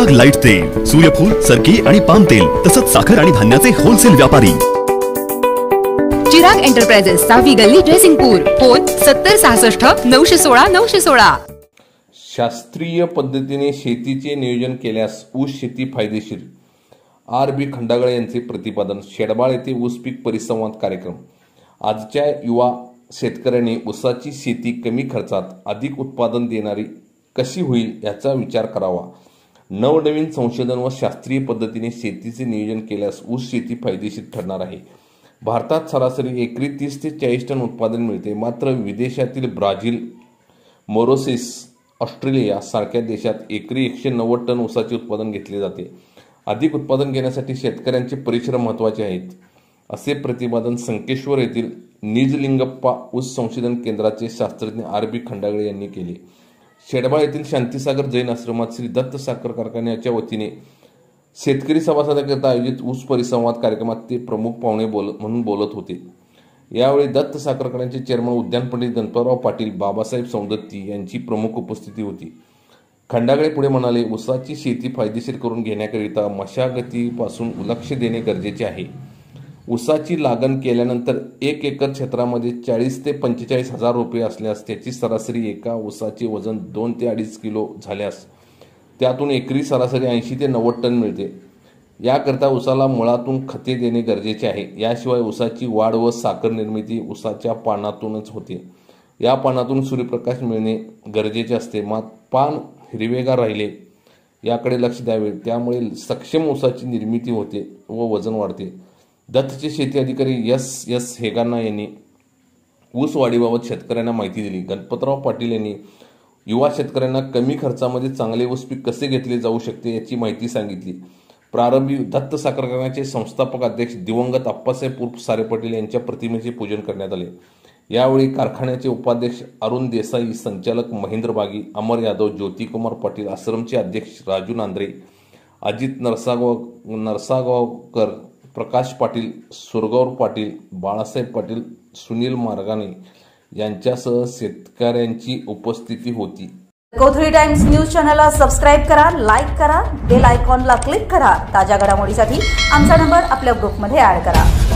Chirag light तेल, सूर्यफूल, सरकी आणि पाम तेल तसंच साखर आणि धान्याचे होलसेल व्यापारी। चिराग एंटरप्राइजेस, 6वी गल्ली, जयसिंगपूर। फोन 7066 916 916। शास्त्रीय पद्धतीने शेतीचे नियोजन केल्यास ऊस शेती फायदेशीर। आर.बी. खंडागळे यांचे प्रतिपादन। शेडबाळ येथे ऊस पीक परिसंवाद कार्यक्रम। आजच्या युवा शेतकऱ्यांनी ऊसाची शेती कमी खर्चात अधिक उत्पादन देणारी कशी होईल याचा विचार करावा। नवनवीन संशोधन व शास्त्रीय पद्धतीने शेतीचे नियोजन केल्यास ऊस शेती फायदेशीर ठरणार आहे। भारतात सरासरी एकरी 30 ते 40 टन उत्पादन मिळते, मात्र विदेशातील ब्राझील, मोरोसिस, ऑस्ट्रेलिया सारख्या देशात एकरी 190 टन ऊसाचे उत्पादन घेतले जाते। अधिक उत्पादन घेण्यासाठी शेतकऱ्यांचे परिश्रम महत्त्वाचे आहेत, असे प्रतिपादन संकेश्वर येथील निजलिंगप्पा ऊस संशोधन केंद्राचे शास्त्रज्ञ आर.बी. खंडागळे यांनी केले। शेडबाळ येथील शांतीसागर जैन आश्रमात श्री दत्त साखर कारखान्याच्या वतीने शेतकरी सभासदांकरिता आयोजित ऊस परिसंवाद कार्यक्रमात ते प्रमुख पाहुणे म्हणून बोलत होते। यावेळी दत्त साखर कारखान्याचे चेअरमन उद्यान पंडित गणपतराव पाटील, बाबासाहेब सौंदत्ती यांची प्रमुख उपस्थिती होती। खंडागळे पुढे म्हणाले, ऊसाची शेती फायदेशीर करून घेण्याकरिता मशागतीपासून लक्ष देणे गरजेचे आहे। ऊसाची लागण केल्यानंतर 1 एकर क्षेत्रामध्ये 40 ते 45 हजार रुपये असल्यास त्याची सरासरी एका ऊसाचे वजन 2 ते 2.5 किलो झाल्यास त्यातून एकरी सरासरी 80 ते 90 टन मिळते। याकरता ऊसाला मुळातून खते देणे गरजेचे आहे। याशिवाय ऊसाची वाढ व साखर निर्मिती ऊसाच्या पानातूनच होते। या पानातून सूर्यप्रकाश मिळणे गरजेचे असते। पान हिरवेगार राहिले याकडे लक्ष द्यावे, त्यामुळे सक्षम ऊसाची निर्मिती होते व वजन वाढते। दत्तचे शेती अधिकारी एस हेगाना यांनी ऊस वाढीबाबत शेतकऱ्यांना माहिती दिली। गणपतराव पाटील यांनी युवा शेतकऱ्यांना कमी खर्चामध्ये चांगले ऊस पीक कसे घेतले जाऊ शकते याची माहिती सांगितली। प्रारंभी दत्त साखर कारखान्याचे संस्थापक अध्यक्ष दिवंगत आप्पासाहेब उर्फ सारे पाटील यांच्या प्रतिमेचे पूजन करण्यात आले। यावेळी कारखान्याचे उपाध्यक्ष अरुण देसाई, संचालक महेंद्र बागी, अमर यादव, ज्योतिकुमार पाटील, आश्रमचे अध्यक्ष राजू नांद्रे, अजित नरसागावकर, प्रकाश पाटील, सुरगौर पाटील, बाळासाहेब पाटील, सुनील मार्गाने यांच्यासह शेतकऱ्यांची उपस्थिती होती। कोथळी टाइम्स न्यूज चॅनलला सबस्क्राइब करा, लाईक करा, बेल आयकॉनला क्लिक करा। ताज्या घडामोडीसाठी आमचा नंबर आपल्या ग्रुपमध्ये ऍड करा।